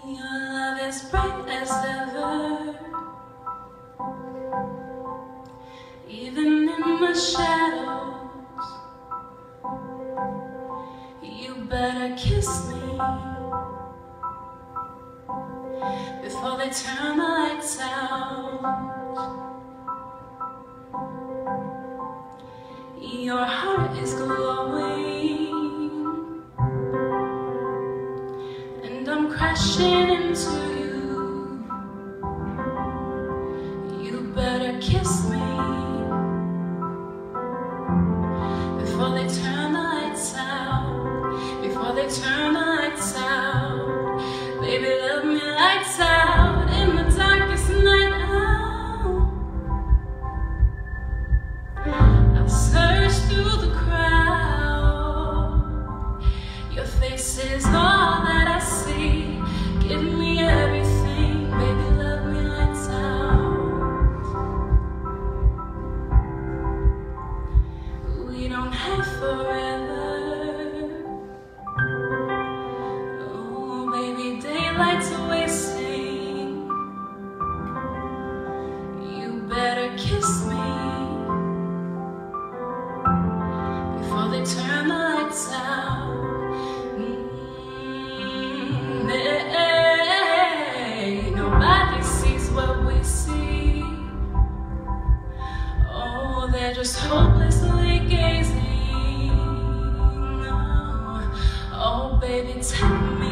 Your love is bright as ever, even in the shadows. You better kiss me before they turn the lights out. Your heart is glowing, and I'm crashing into you. You better kiss me before they turn the lights out. Before they turn the lights out. Baby, love me lights out in the darkest night out. I'll search through the crowd. Your face is all that I see. Give me everything, baby, love me lights out. We don't have forever. Oh, baby, daylight's wasting. You better kiss me before they turn the lights out. Hey, nobody sees what we see. Oh, they're just hopelessly gazing. Oh, baby, take me